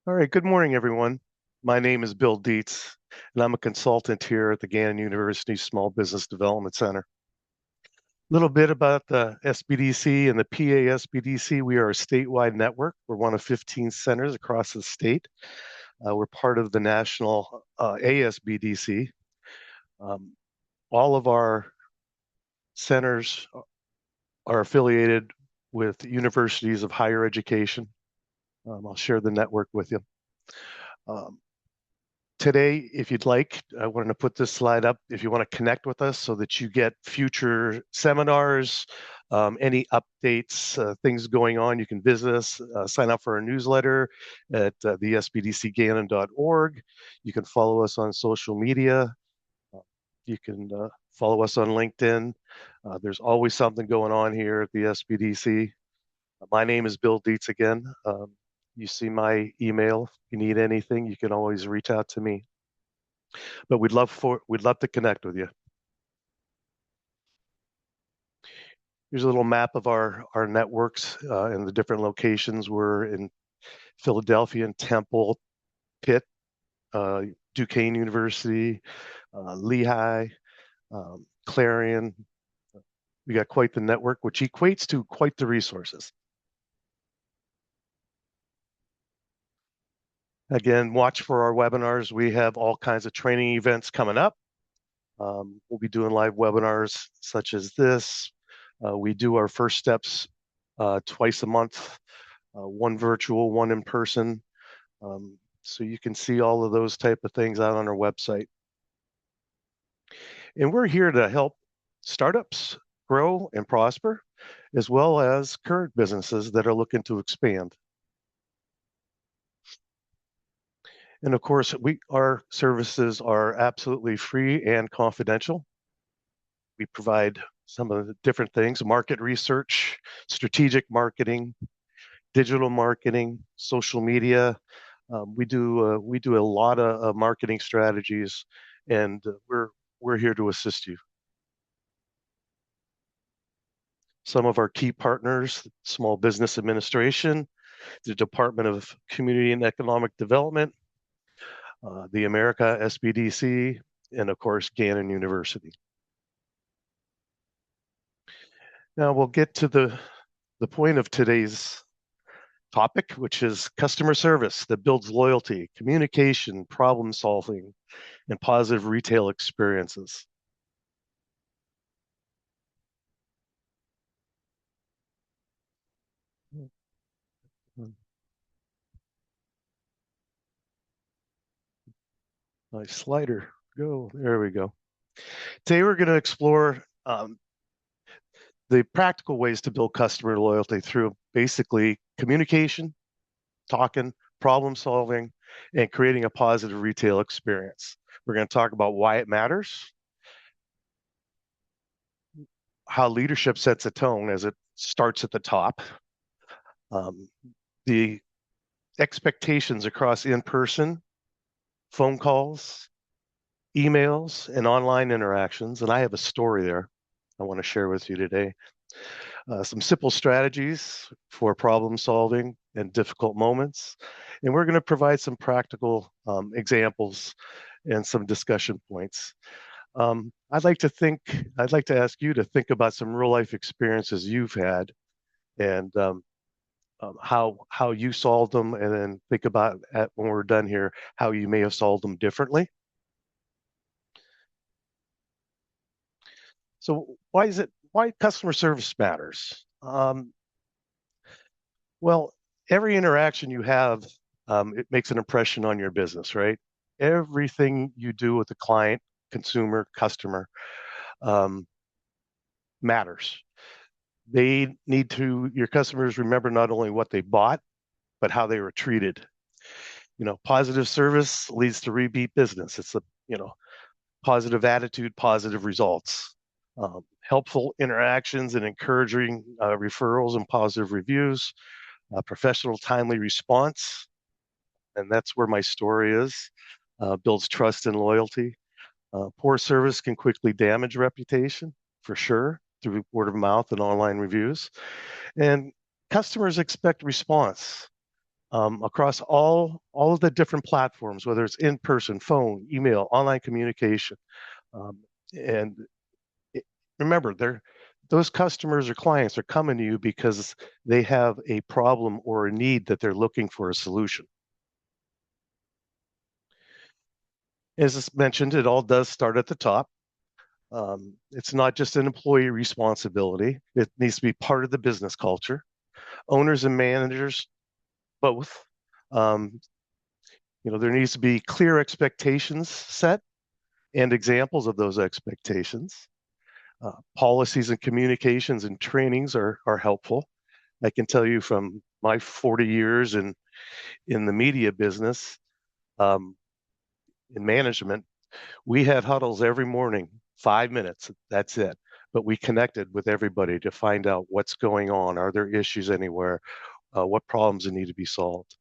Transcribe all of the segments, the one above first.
All right, good morning, everyone. My name is Bill Dietz, and I'm a consultant here at the Gannon University Small Business Development Center. A little bit about the SBDC and the PA SBDC. We are a statewide network. We're one of 15 centers across the state. We're part of the national ASBDC. Um, all of our centers are affiliated with universities of higher education. I'll share the network with you. Um, Today, if you'd like, I wanted to put this slide up if you want to connect with us so that you get future seminars, any updates, things going on. You can visit us, sign up for our newsletter at the sbdcgannon.org. You can follow us on social media. You can follow us on LinkedIn. There's always something going on here at the SBDC. My name is Bill Dietz again. You see my email. If you need anything, you can always reach out to me. But we'd love to connect with you. Here's a little map of our networks and the different locations. We're in Philadelphia and Temple, Pitt, Duquesne University, Lehigh, Clarion. We got quite the network, which equates to quite the resources. Again, watch for our webinars. We have all kinds of training events coming up. We'll be doing live webinars such as this. We do our first steps twice a month, one virtual, one in person. So you can see all of those type of things out on our website. And we're here to help startups grow and prosper, as well as current businesses that are looking to expand. And of course, our services are absolutely free and confidential. We provide some of the different things: market research, strategic marketing, digital marketing, social media. We do a lot of marketing strategies, and we're here to assist you. Some of our key partners: Small Business Administration, the Department of Community and Economic Development, the America SBDC, and of course, Gannon University. Now we'll get to the point of today's topic, which is customer service that builds loyalty, communication, problem solving, and positive retail experiences. My slider, go, there we go. Today we're going to explore the practical ways to build customer loyalty through basically communication, talking, problem solving, and creating a positive retail experience. We're going to talk about why it matters, how leadership sets a tone as it starts at the top, the expectations across in-person, phone calls, emails, and online interactions. And I have a story there I want to share with you today. Some simple strategies for problem solving in difficult moments. And we're going to provide some practical examples and some discussion points. I'd like to ask you to think about some real life experiences you've had and how you solved them, and then think about when we're done here, how you may have solved them differently. So why customer service matters? Well, every interaction you have, it makes an impression on your business, right? Everything you do with the client, consumer, customer matters. Your customers remember not only what they bought, but how they were treated. Positive service leads to repeat business. It's positive attitude, positive results. Helpful interactions and encouraging referrals and positive reviews, professional, timely response, and that's where my story is, builds trust and loyalty. Poor service can quickly damage reputation, for sure, through word of mouth and online reviews. And customers expect response. across all of the different platforms, whether it's in person, phone, email, online communication. Um, and it, remember, those customers or clients are coming to you because they have a problem or a need that they're looking for a solution. As mentioned, it all does start at the top. It's not just an employee responsibility. It needs to be part of the business culture. Owners and managers, both. Um, there needs to be clear expectations set and examples of those expectations. Policies and communications and trainings are helpful. I can tell you from my 40 years in the media business, um, in management, we had huddles every morning, 5 minutes, that's it. But we connected with everybody to find out what's going on. Are there issues anywhere? What problems need to be solved?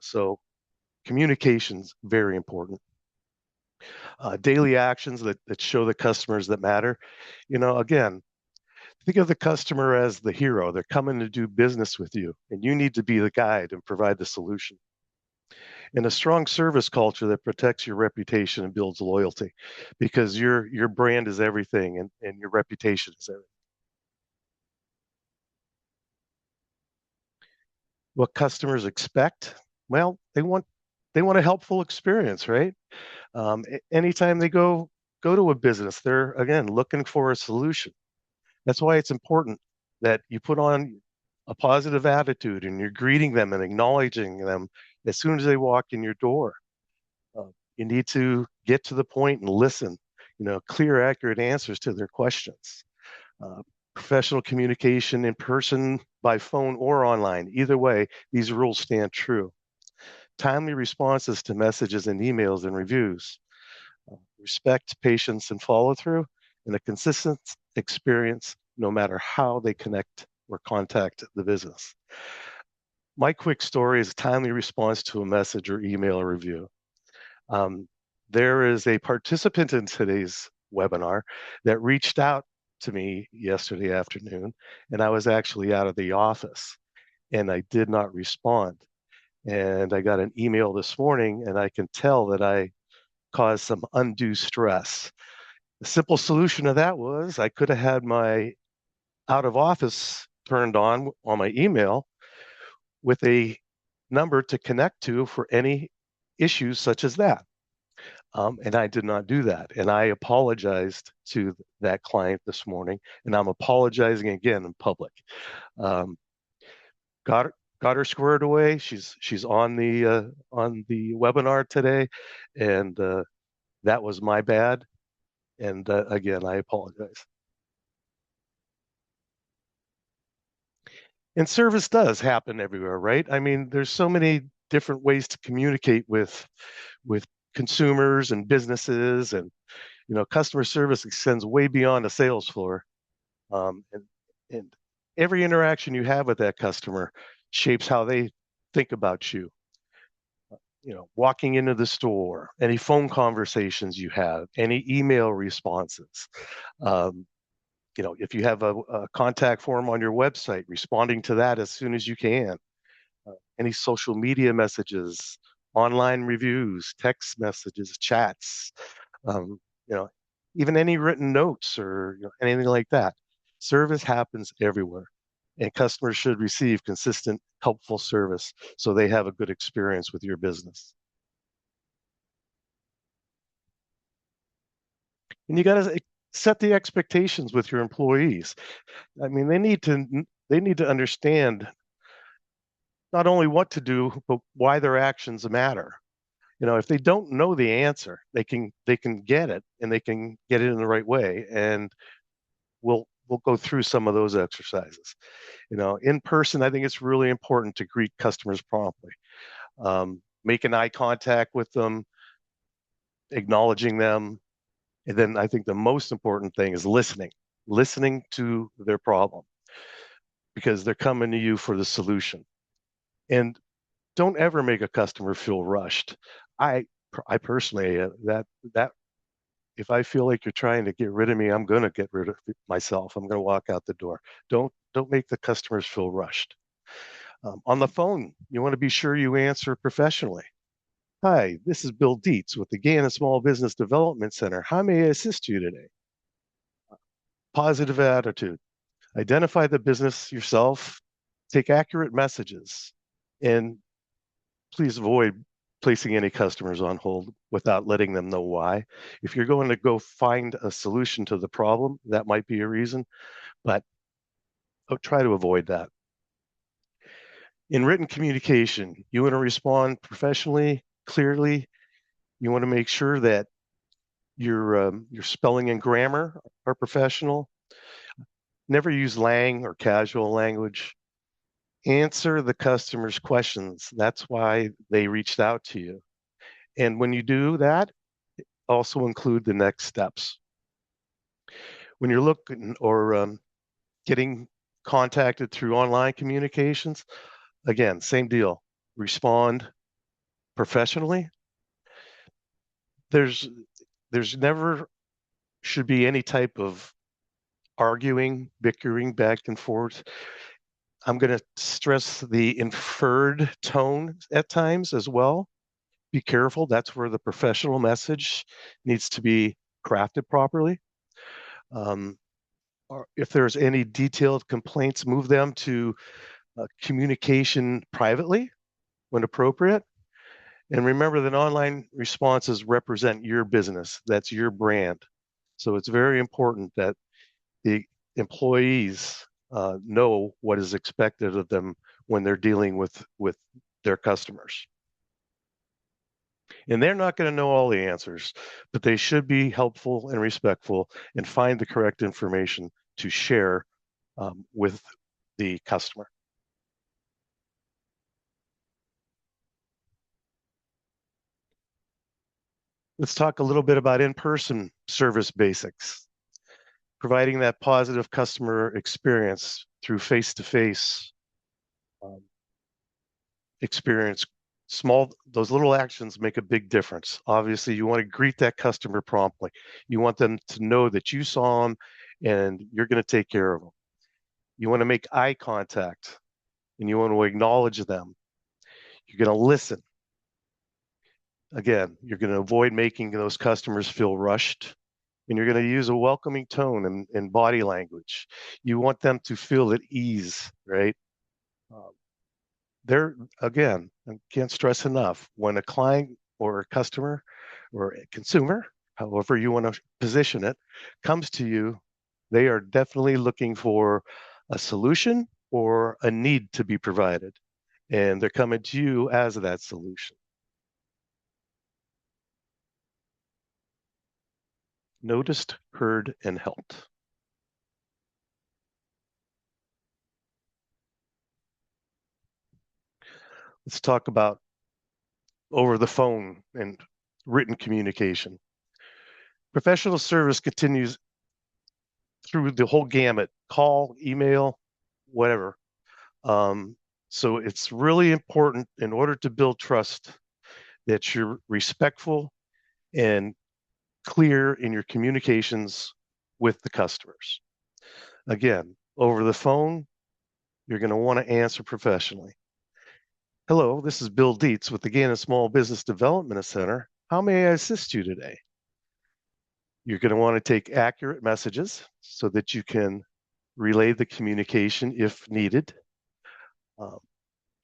So communication's very important. Daily actions that show the customers that matter. Again, think of the customer as the hero. They're coming to do business with you, and you need to be the guide and provide the solution. And a strong service culture that protects your reputation and builds loyalty, because your brand is everything, and your reputation is everything. What customers expect? Well, they want a helpful experience, right? Anytime they go to a business, they're again looking for a solution. That's why it's important that you put on a positive attitude and you're greeting them and acknowledging them as soon as they walk in your door. You need to get to the point and listen, clear, accurate answers to their questions. Uh, Professional communication in person, by phone, or online. Either way, these rules stand true. Timely responses to messages and emails and reviews. Respect, patience, and follow through, and a consistent experience no matter how they connect or contact the business. My quick story is a timely response to a message or email or review. Um, there is a participant in today's webinar that reached out to me yesterday afternoon, and I was actually out of the office and I did not respond. And I got an email this morning, and I can tell that I caused some undue stress. The simple solution to that was I could have had my out of office turned on my email with a number to connect to for any issues such as that. And I did not do that. And I apologized to that client this morning, and I'm apologizing again in public. Um, got her, got her squared away. She's on the webinar today, and that was my bad. And again, I apologize. And service does happen everywhere, right? I mean, there's so many different ways to communicate with consumers and businesses, and customer service extends way beyond a sales floor. And every interaction you have with that customer shapes how they think about you. Walking into the store, any phone conversations you have, any email responses. Um, if you have a contact form on your website, responding to that as soon as you can. Any social media messages, online reviews, text messages, chats, um, you know, even any written notes or anything like that. Service happens everywhere, and customers should receive consistent, helpful service so they have a good experience with your business. And you got to set the expectations with your employees. I mean, they need to understand not only what to do, but why their actions matter. If they don't know the answer, they can get it, and they can get it in the right way. And we'll go through some of those exercises. In person, I think it's really important to greet customers promptly, making eye contact with them, acknowledging them, and then I think the most important thing is listening to their problem, because they're coming to you for the solution. And don't ever make a customer feel rushed. I I personally that if I feel like you're trying to get rid of me, I'm going to get rid of myself. I'm going to walk out the door. Don't make the customers feel rushed. On the phone, you want to be sure you answer professionally. Hi, this is Bill Dietz with the Gannett Small Business Development Center. How may I assist you today? Positive attitude. Identify the business yourself. Take accurate messages. And please avoid placing any customers on hold without letting them know why. If you're going to go find a solution to the problem, that might be a reason, but try to avoid that. In written communication, you want to respond professionally, clearly. You want to make sure that your spelling and grammar are professional. Never use slang or casual language. Answer the customer's questions. That's why they reached out to you. And when you do that, also include the next steps. When you're looking or getting contacted through online communications, again, same deal. Respond professionally. There's never should be any type of arguing, bickering back and forth. I'm going to stress the inferred tone at times as well. Be careful. That's where the professional message needs to be crafted properly. Or if there's any detailed complaints, move them to communication privately when appropriate. And remember that online responses represent your business. That's your brand. So it's very important that the employees know what is expected of them when they're dealing with their customers. And they're not going to know all the answers, but they should be helpful and respectful and find the correct information to share with the customer. Let's talk a little bit about in-person service basics. Providing that positive customer experience through face-to-face experience. Those little actions make a big difference. Obviously, you want to greet that customer promptly. You want them to know that you saw them and you're going to take care of them. You want to make eye contact and you want to acknowledge them. You're going to listen. Again, you're going to avoid making those customers feel rushed, and you're going to use a welcoming tone and body language. You want them to feel at ease, right? Again, I can't stress enough, when a client or a customer or a consumer, however you want to position it, comes to you, they are definitely looking for a solution or a need to be provided. And they're coming to you as that solution. Noticed, heard, and helped. Let's talk about over the phone and written communication. Professional service continues through the whole gamut, call, email, whatever. So it's really important in order to build trust that you're respectful and clear in your communications with the customers. Again, over the phone, you're going to want to answer professionally. Hello, this is Bill Dietz with the Gannett Small Business Development Center. How may I assist you today? You're going to want to take accurate messages so that you can relay the communication if needed.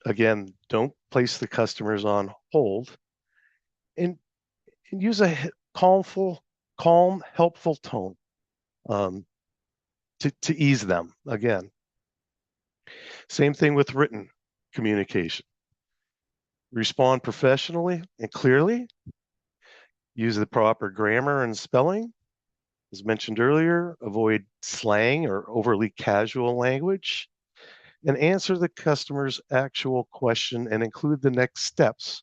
Again, don't place the customers on hold, and use a calm, helpful tone to ease them. Again, same thing with written communication. Respond professionally and clearly. Use the proper grammar and spelling. As mentioned earlier, avoid slang or overly casual language, and answer the customer's actual question and include the next steps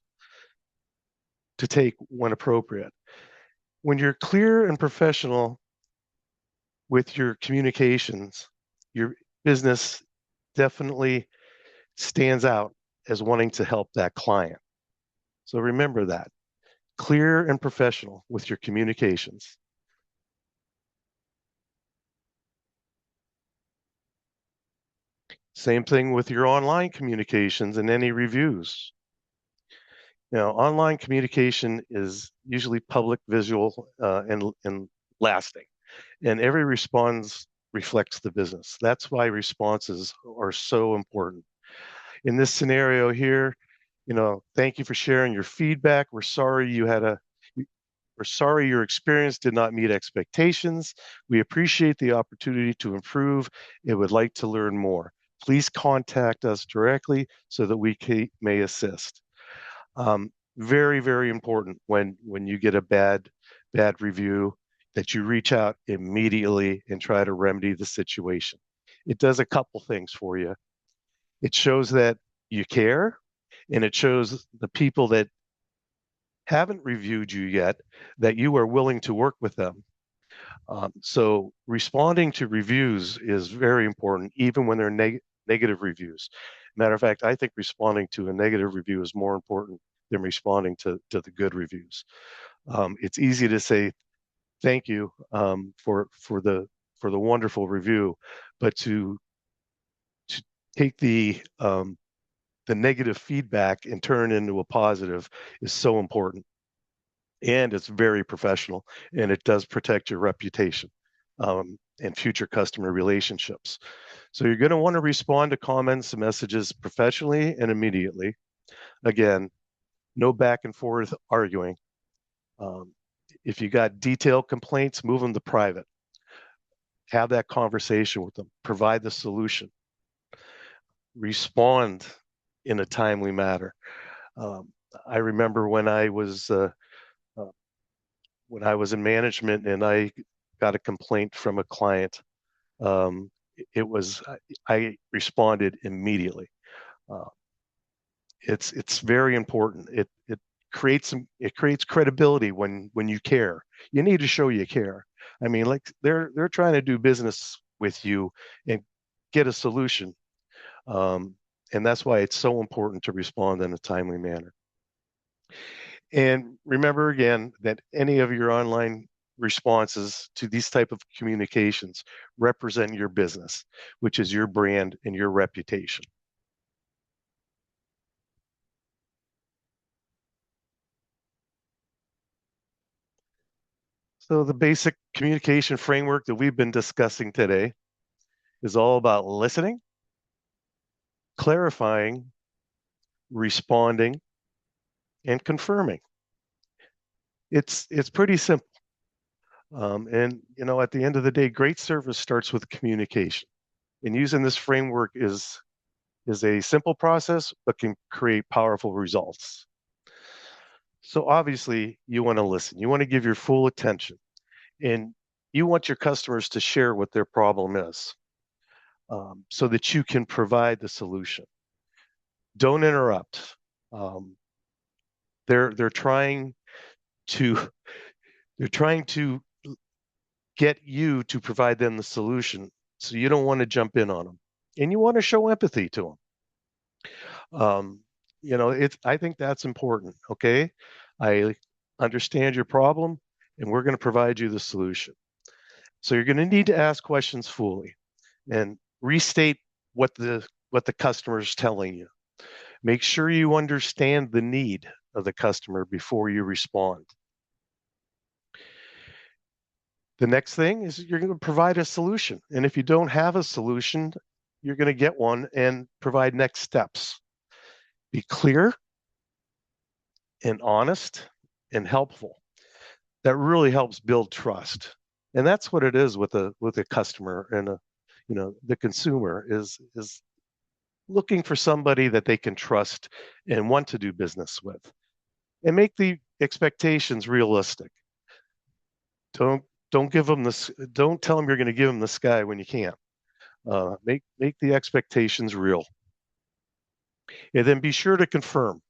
to take when appropriate. When you're clear and professional with your communications, your business definitely stands out as wanting to help that client. So remember that. Clear and professional with your communications. Same thing with your online communications and any reviews. Online communication is usually public, visual, and lasting, and every response reflects the business. That's why responses are so important. In this scenario here, thank you for sharing your feedback. We're sorry your experience did not meet expectations. We appreciate the opportunity to improve and would like to learn more. Please contact us directly so that we may assist. Very, very important when you get a bad review that you reach out immediately and try to remedy the situation. It does a couple things for you. It shows that you care, and it shows the people that haven't reviewed you yet that you are willing to work with them. So responding to reviews is very important, even when they're negative reviews. Matter of fact, I think responding to a negative review is more important than responding to the good reviews. It's easy to say thank you for the wonderful review, but to take the negative feedback and turn it into a positive is so important. And it's very professional, and it does protect your reputation and future customer relationships. So you're going to want to respond to comments and messages professionally and immediately. Again, no back and forth arguing. If you got detailed complaints, move them to private. Have that conversation with them. Provide the solution. Respond in a timely manner. I remember when I was in management and I got a complaint from a client. I responded immediately. It's very important. It creates credibility when you care. You need to show you care. I mean, like they're trying to do business with you and get a solution. And that's why it's so important to respond in a timely manner. And remember again that any of your online responses to these type of communications represent your business, which is your brand and your reputation. So the basic communication framework that we've been discussing today is all about listening, clarifying, responding, and confirming. It's pretty simple. And at the end of the day, great service starts with communication. And using this framework is a simple process, but can create powerful results. So obviously, you want to listen. You want to give your full attention, and you want your customers to share what their problem is, so that you can provide the solution. Don't interrupt. They're trying to get you to provide them the solution, so you don't want to jump in on them, and you want to show empathy to them. I think that's important. Okay, I understand your problem, and we're going to provide you the solution. So you're going to need to ask questions fully and restate what the customer is telling you. Make sure you understand the need of the customer before you respond. The next thing is you're going to provide a solution. And if you don't have a solution, you're going to get one and provide next steps. Be clear and honest and helpful. That really helps build trust. And that's what it is with a customer and the consumer is looking for somebody that they can trust and want to do business with. And make the expectations realistic. Don't give them this. Don't tell them you're going to give them the sky when you can't. Make the expectations real, and then be sure to confirm.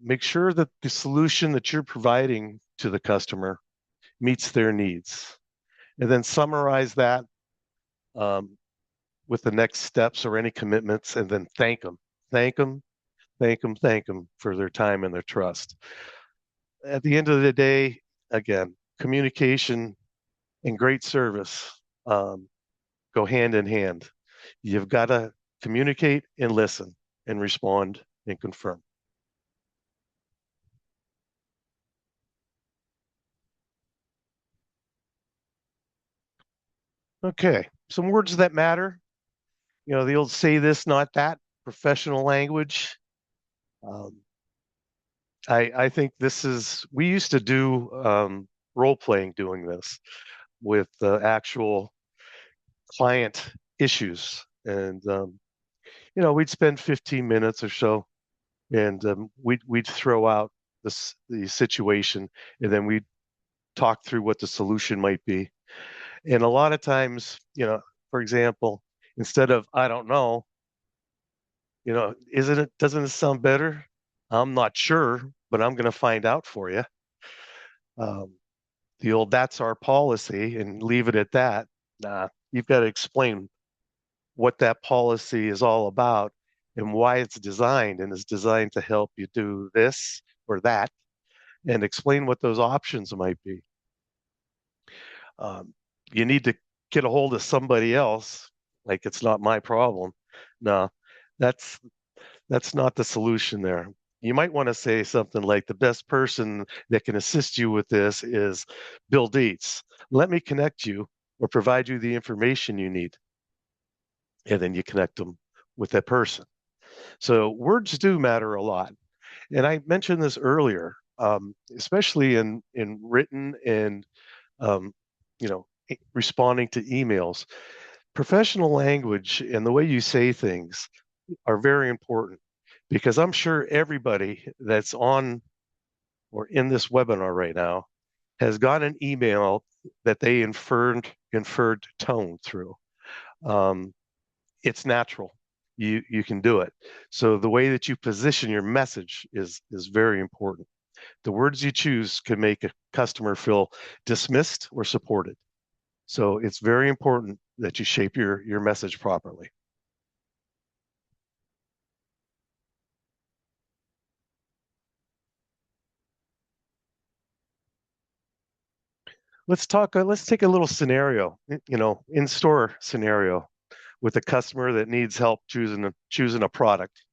Make sure that the solution that you're providing to the customer meets their needs, and then summarize that with the next steps or any commitments, and then thank them for their time and their trust. At the end of the day, again, communication and great service go hand in hand. You've got to communicate and listen and respond and confirm. Okay, some words that matter. The old say this, not that, professional language. Um, I think we used to do role playing doing this with actual client issues. And, we'd spend 15 minutes or so and we'd throw out the situation and then we'd talk through what the solution might be. And a lot of times, for example, instead of I don't know, doesn't it sound better? I'm not sure, but I'm going to find out for you. Um, the old that's our policy and leave it at that. Nah, you've got to explain what that policy is all about and why it's designed, and it's designed to help you do this or that, and explain what those options might be. You need to get a hold of somebody else, like it's not my problem. No, that's that's not the solution there. You might want to say something like the best person that can assist you with this is Bill Dietz. Let me connect you or provide you the information you need. And then you connect them with that person. So words do matter a lot. And I mentioned this earlier, especially in written and um, responding to emails. Professional language and the way you say things are very important because I'm sure everybody that's on or in this webinar right now has got an email that they inferred tone through. It's natural. You can do it. So the way that you position your message is very important. The words you choose can make a customer feel dismissed or supported. So it's very important that you shape your message properly. Let's take a little scenario, in-store scenario with a customer that needs help choosing a product.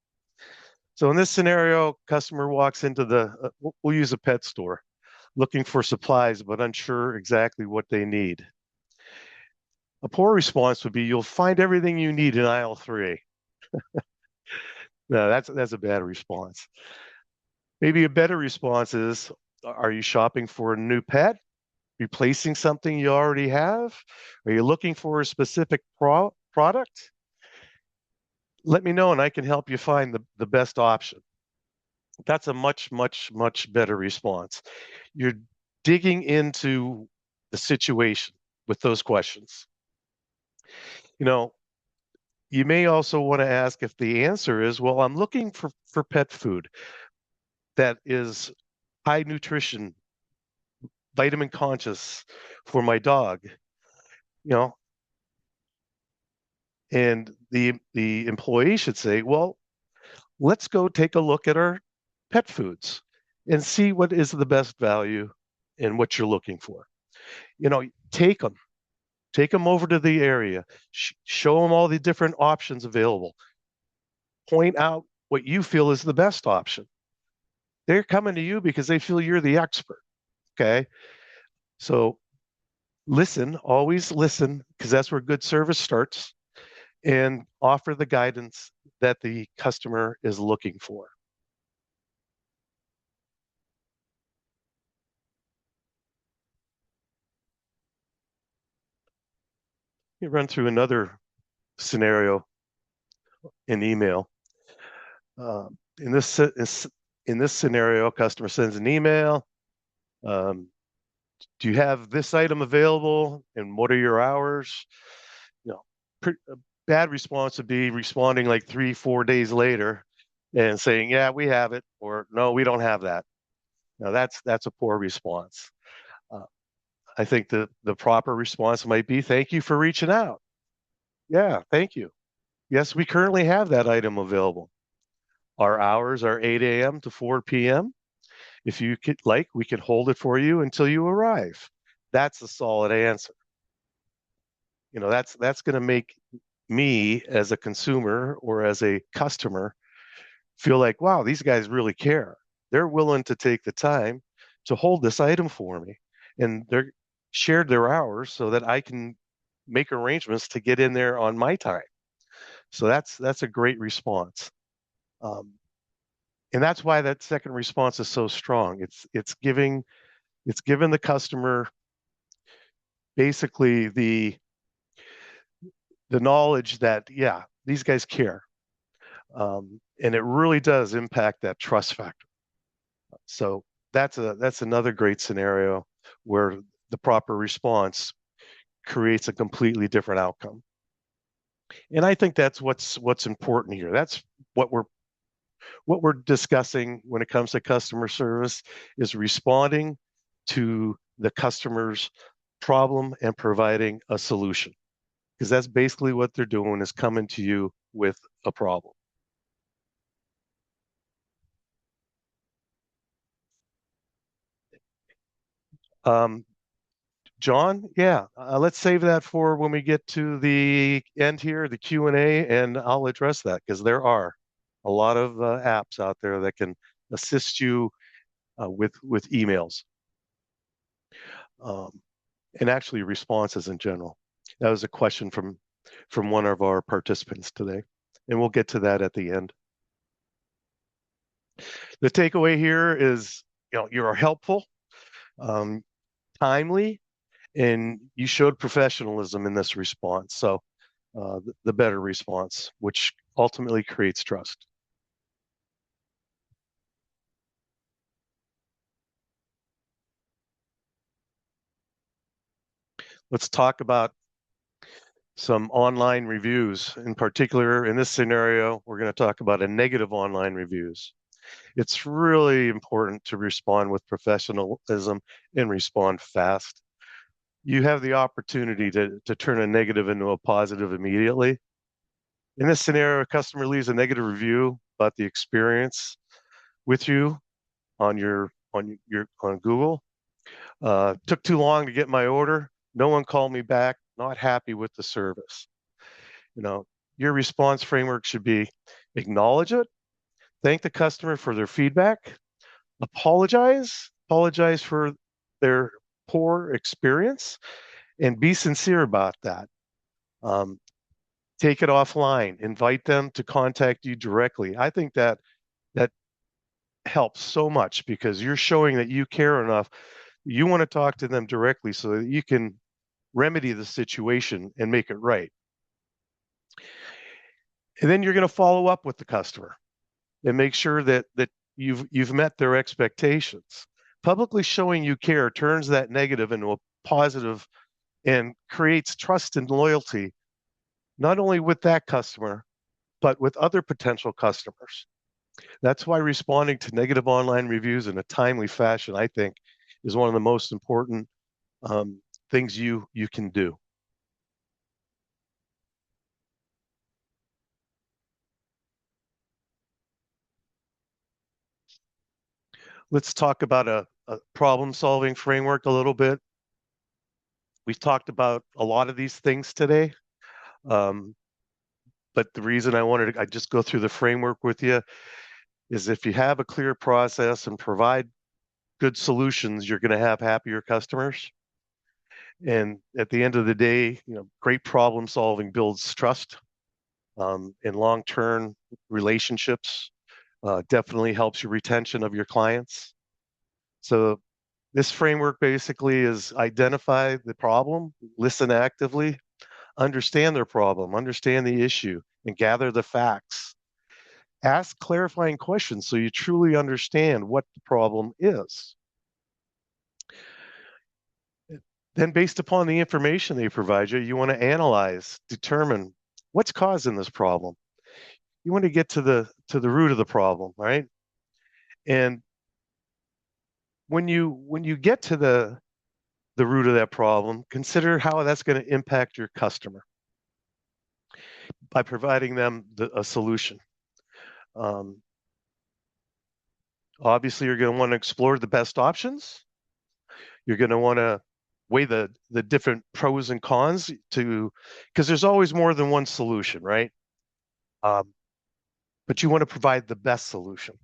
So in this scenario, customer walks into we'll use a pet store, looking for supplies but unsure exactly what they need. A poor response would be, "You'll find everything you need in aisle 3." No, that's a bad response. Maybe a better response is, "Are you shopping for a new pet? Replacing something you already have? Are you looking for a specific product? Let me know and I can help you find the best option." That's a much, much, much better response. You're digging into the situation with those questions. You may also want to ask if the answer is, well, I'm looking for pet food that is high nutrition, vitamin conscious for my dog, you know, and the employee should say, well, let's go take a look at our pet foods and see what is the best value and what you're looking for. Take them over to the area, show them all the different options available, point out what you feel is the best option. They're coming to you because they feel you're the expert. Okay. So always listen, because that's where good service starts, and offer the guidance that the customer is looking for. You run through another scenario in email. In this scenario, customer sends an email. Do you have this item available, and what are your hours? A bad response would be responding like 3-4 days later and saying, yeah, we have it, or no, we don't have that. Now that's a poor response. Uh, I think the proper response might be, thank you for reaching out. Yeah, thank you. Yes, we currently have that item available. Our hours are 8 a.m. to 4 p.m. If you could we can hold it for you until you arrive. That's a solid answer. That's going to make me as a consumer or as a customer feel like, wow, these guys really care. They're willing to take the time to hold this item for me, and they're shared their hours so that I can make arrangements to get in there on my time. So that's a great response. Um, and that's why that second response is so strong. It's giving the customer basically the knowledge that, yeah, these guys care, and it really does impact that trust factor. So that's another great scenario where the proper response creates a completely different outcome. And I think that's what's important here. That's what we're discussing when it comes to customer service, is responding to the customer's problem and providing a solution. Because that's basically what they're doing, is coming to you with a problem. Um, John, yeah, let's save that for when we get to the end here, the Q&A, and I'll address that, because there are a lot of apps out there that can assist you with emails, um, and actually responses in general. That was a question from one of our participants today, and we'll get to that at the end. The takeaway here is, you're helpful, um, timely, and you showed professionalism in this response. So the better response, which ultimately creates trust. Let's talk about some online reviews. In particular, in this scenario, we're going to talk about a negative online reviews. It's really important to respond with professionalism and respond fast. You have the opportunity to turn a negative into a positive immediately. In this scenario, a customer leaves a negative review about the experience with you on Google. Took too long to get my order. No one called me back. Not happy with the service. Your response framework should be: acknowledge it, thank the customer for their feedback, apologize for their poor experience, and be sincere about that. Um, Take it offline. Invite them to contact you directly. I think that helps so much, because you're showing that you care enough. You want to talk to them directly so that you can remedy the situation and make it right. And then you're going to follow up with the customer and make sure that you've met their expectations. Publicly showing you care turns that negative into a positive and creates trust and loyalty, not only with that customer, but with other potential customers. That's why responding to negative online reviews in a timely fashion, I think, is one of the most important things you can do. Let's talk about a problem-solving framework a little bit. We've talked about a lot of these things today, but the reason I just go through the framework with you is, if you have a clear process and provide good solutions, you're going to have happier customers. And at the end of the day, great problem solving builds trust, and long-term relationships. Definitely helps your retention of your clients. So this framework basically is: identify the problem, listen actively, understand their problem, understand the issue, and gather the facts. Ask clarifying questions so you truly understand what the problem is. Then, based upon the information they provide you, you want to analyze, determine what's causing this problem. You want to get to the root of the problem, right? And when you get to the root of that problem, consider how that's going to impact your customer by providing them a solution. Obviously, you're going to want to explore the best options. You're going to want to weigh the different pros and cons because there's always more than one solution, right? Um, but you want to provide the best solution.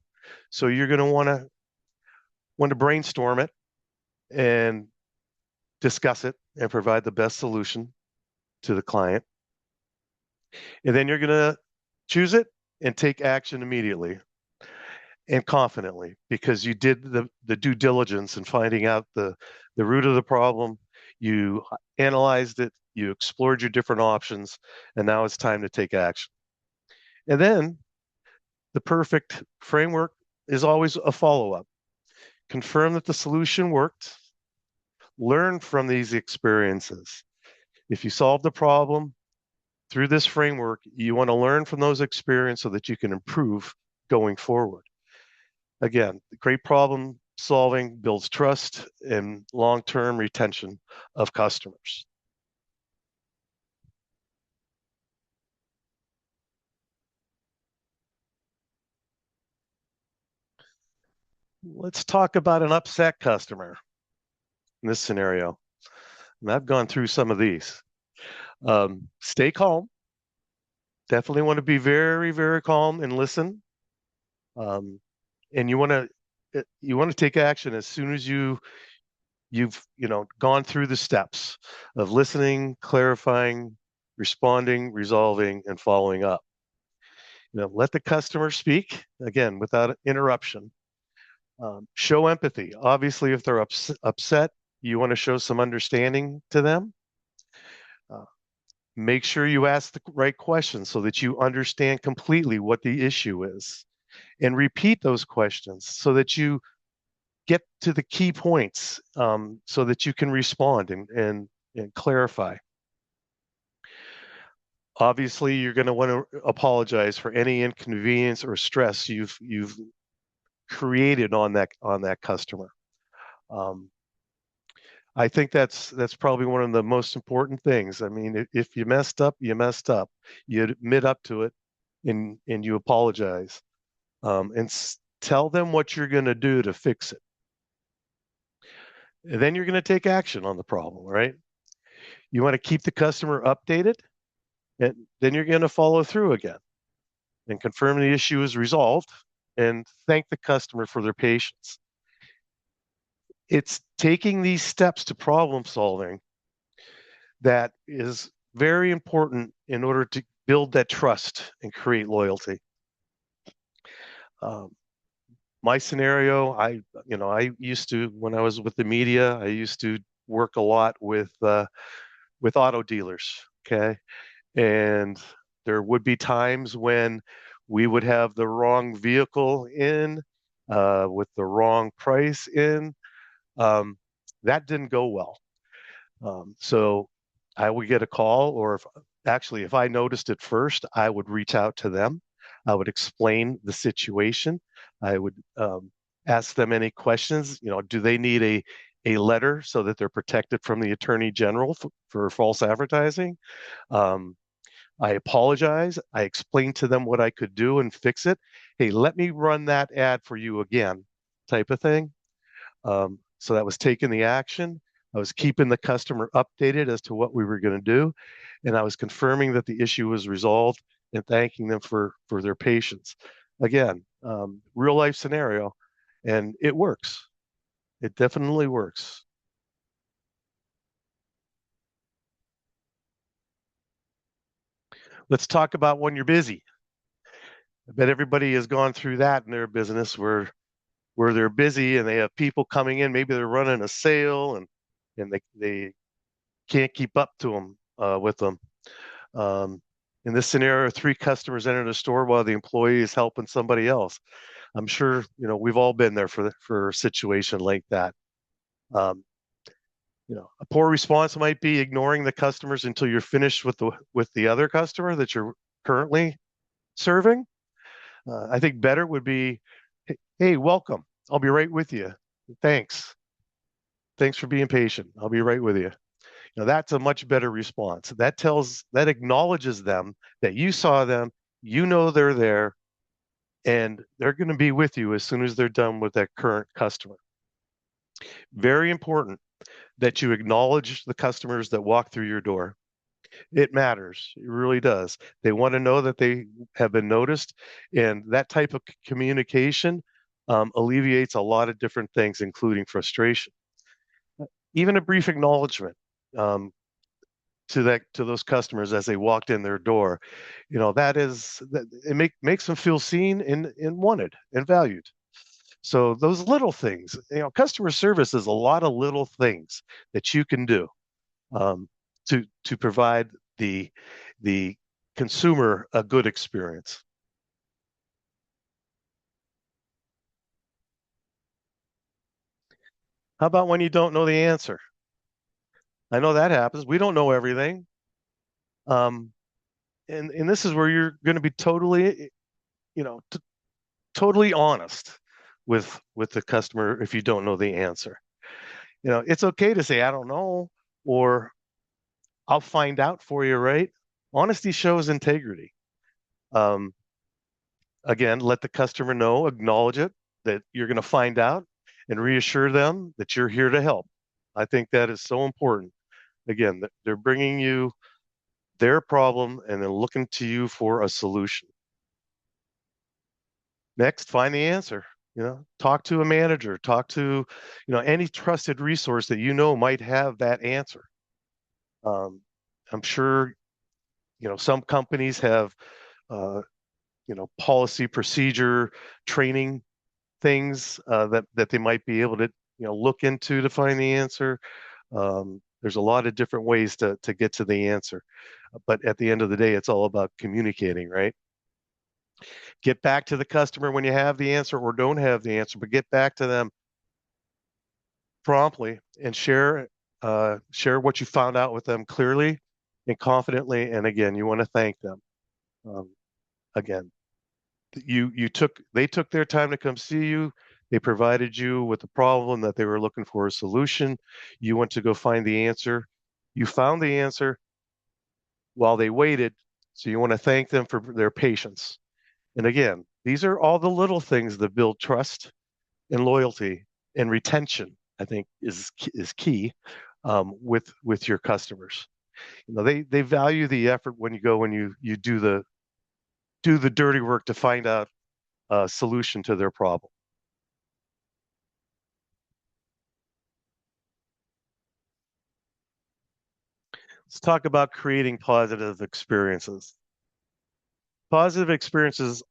So you're going to want to brainstorm it and discuss it and provide the best solution to the client. And then you're going to choose it and take action immediately and confidently because you did the due diligence in finding out the root of the problem. You analyzed it, you explored your different options, and now it's time to take action. And then the perfect framework is always a follow-up. Confirm that the solution worked, learn from these experiences. If you solve the problem through this framework, you want to learn from those experiences so that you can improve going forward. Again, great problem solving builds trust and long-term retention of customers. Let's talk about an upset customer in this scenario. And I've gone through some of these. Stay calm. Definitely want to be very, very calm and listen. And you want to take action as soon as you've gone through the steps of listening, clarifying, responding, resolving, and following up. Let the customer speak again without interruption. Show empathy. Obviously, if they're upset, you want to show some understanding to them. Make sure you ask the right questions so that you understand completely what the issue is, and repeat those questions so that you get to the key points, so that you can respond and clarify. Obviously, you're going to want to apologize for any inconvenience or stress you've created on that customer. I think that's probably one of the most important things. I mean, if you messed up, you messed up. You admit up to it, and you apologize, and tell them what you're going to do to fix it. And then you're going to take action on the problem, right? You want to keep the customer updated, and then you're going to follow through again and confirm the issue is resolved and thank the customer for their patience. It's taking these steps to problem solving that is very important in order to build that trust and create loyalty. My scenario, I used to, when I was with the media, I used to work a lot with auto dealers. Okay, and there would be times when we would have the wrong vehicle in, with the wrong price in. That didn't go well. So I would get a call, or if I noticed it first, I would reach out to them. I would explain the situation. I would ask them any questions. Do they need a letter so that they're protected from the Attorney General for false advertising? I apologize. I explained to them what I could do and fix it. Hey, let me run that ad for you again, type of thing. So that was taking the action. I was keeping the customer updated as to what we were going to do, and I was confirming that the issue was resolved and thanking them for their patience. Again, real life scenario, and it works. It definitely works. Let's talk about when you're busy. I bet everybody has gone through that in their business where they're busy and they have people coming in. Maybe they're running a sale and they can't keep up to them, with them. In this scenario, 3 customers enter the store while the employee is helping somebody else. I'm sure we've all been there for a situation like that. A poor response might be ignoring the customers until you're finished with the other customer that you're currently serving. I think better would be, hey, welcome. I'll be right with you. Thanks. Thanks for being patient. I'll be right with you. That's a much better response. That acknowledges them, that you saw them, they're there, and they're going to be with you as soon as they're done with that current customer. Very important that you acknowledge the customers that walk through your door. It matters. It really does. They want to know that they have been noticed, and that type of communication alleviates a lot of different things, including frustration. Even a brief acknowledgement um, to those customers as they walked in their door, that it makes them feel seen and wanted and valued. So those little things, customer service is a lot of little things that you can do um, to provide the consumer a good experience. How about when you don't know the answer? I know that happens. We don't know everything. Um, and this is where you're going to be totally, totally honest with the customer if you don't know the answer. It's okay to say I don't know, or I'll find out for you, right? Honesty shows integrity. Um, Again, let the customer know, acknowledge it, that you're going to find out, and reassure them that you're here to help. I think that is so important. Again, they're bringing you their problem and then looking to you for a solution. Next, find the answer. Talk to a manager, talk to, any trusted resource that might have that answer. I'm sure, some companies have, uh, policy, procedure, training things that they might be able to, look into to find the answer. There's a lot of different ways to get to the answer, but at the end of the day, it's all about communicating, right? Get back to the customer when you have the answer or don't have the answer, but get back to them promptly and share what you found out with them clearly and confidently. And again, you want to thank them. Um, again, they took their time to come see you. They provided you with the problem that they were looking for a solution. You went to go find the answer. You found the answer while they waited. So you want to thank them for their patience. And again, these are all the little things that build trust and loyalty and retention. I think is key with your customers. They value the effort when you go and you do the dirty work to find out a solution to their problem. Let's talk about creating positive experiences. Positive experiences,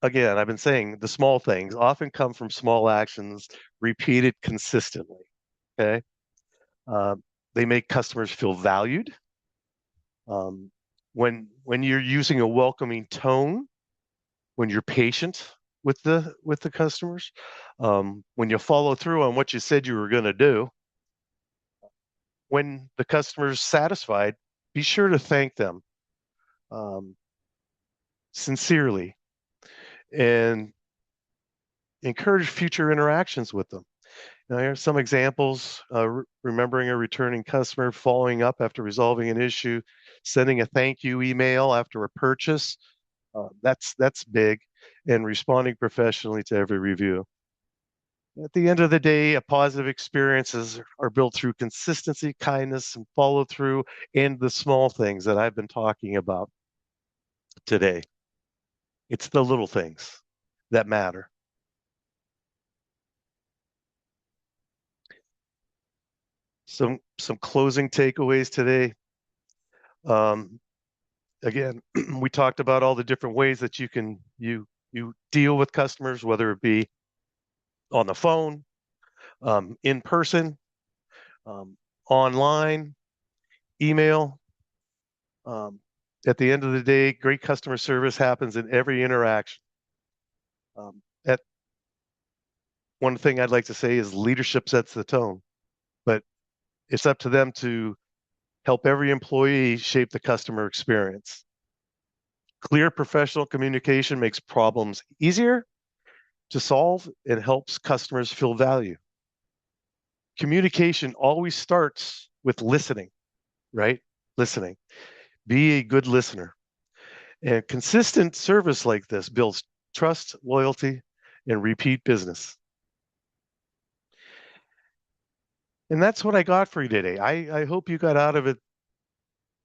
again, I've been saying the small things often come from small actions repeated consistently. Okay. Uh, they make customers feel valued. Um, when you're using a welcoming tone, when you're patient with the customers, when you follow through on what you said you were going to do, when the customer's satisfied, be sure to thank them um, sincerely and encourage future interactions with them. Now, here's some examples: remembering a returning customer, following up after resolving an issue, sending a thank you email after a purchase. That's big, and responding professionally to every review. At the end of the day, a positive experiences are built through consistency, kindness, and follow through, and the small things that I've been talking about today. It's the little things that matter. Some closing takeaways today. Um, Again, we talked about all the different ways that you deal with customers, whether it be on the phone, in person, um, online, email. Um, at the end of the day, great customer service happens in every interaction. At one thing I'd like to say is leadership sets the tone, but it's up to them to help every employee shape the customer experience. Clear professional communication makes problems easier to solve and helps customers feel value. Communication always starts with listening, right? Listening. Be a good listener. And consistent service like this builds trust, loyalty, and repeat business. And that's what I got for you today. I hope you got out of it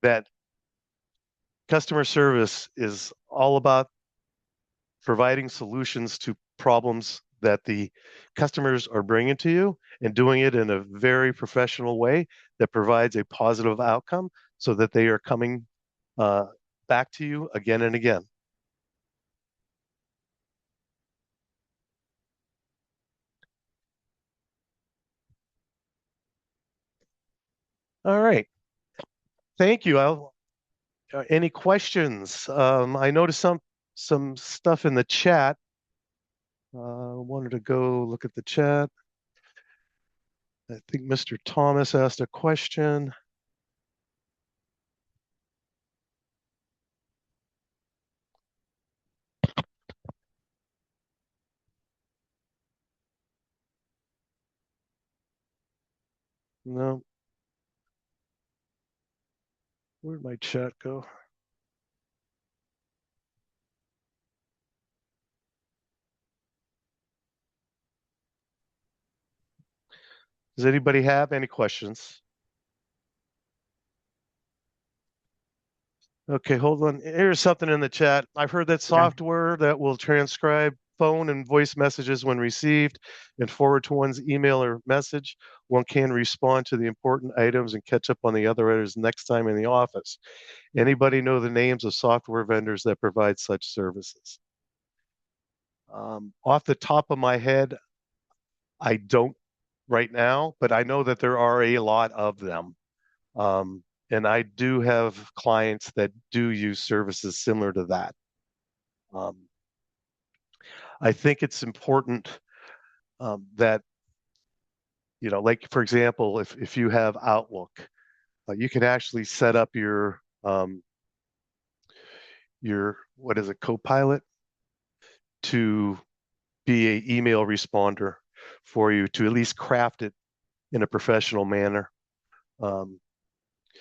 that customer service is all about providing solutions to problems that the customers are bringing to you and doing it in a very professional way that provides a positive outcome so that they are coming uh, back to you again and again. All right. Thank you. Any questions? I noticed some stuff in the chat. Wanted to go look at the chat. I think Mr. Thomas asked a question. No, where'd my chat go? Does anybody have any questions? Okay, hold on. Here's something in the chat. I've heard that Yeah. software that will transcribe phone and voice messages when received and forward to one's email or message. One can respond to the important items and catch up on the other items next time in the office. Anybody know the names of software vendors that provide such services? Off the top of my head, I don't right now, but I know that there are a lot of them. And I do have clients that do use services similar to that. Um, I think it's important that, like for example, if you have Outlook, you can actually set up your what is it, Copilot to be a email responder for you to at least craft it in a professional manner. Um,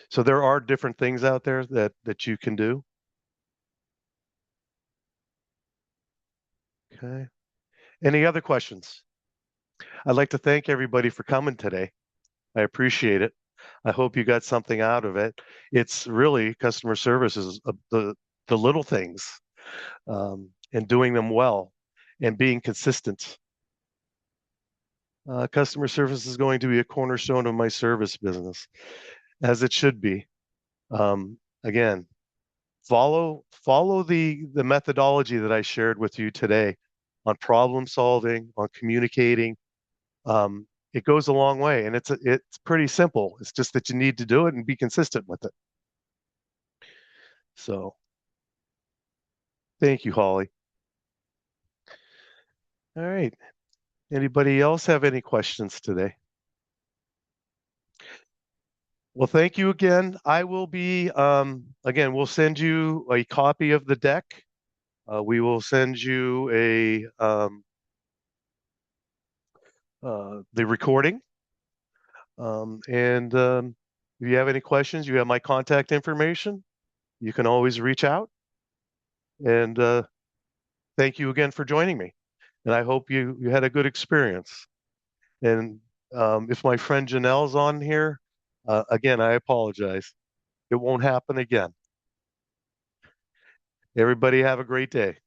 so there are different things out there that you can do. Okay. Any other questions? I'd like to thank everybody for coming today. I appreciate it. I hope you got something out of it. It's really customer service is the little things and doing them well and being consistent. Customer service is going to be a cornerstone of my service business, as it should be. Again, follow the methodology that I shared with you today on problem solving, on communicating. It goes a long way, and it's pretty simple. It's just that you need to do it and be consistent with it. So, thank you, Holly. All right. Anybody else have any questions today? Well, thank you again. I will be, again, we'll send you a copy of the deck. We will send you the recording. And if you have any questions, you have my contact information. You can always reach out. And thank you again for joining me. And I hope you had a good experience. And if my friend Janelle's on here, again, I apologize. It won't happen again. Everybody have a great day.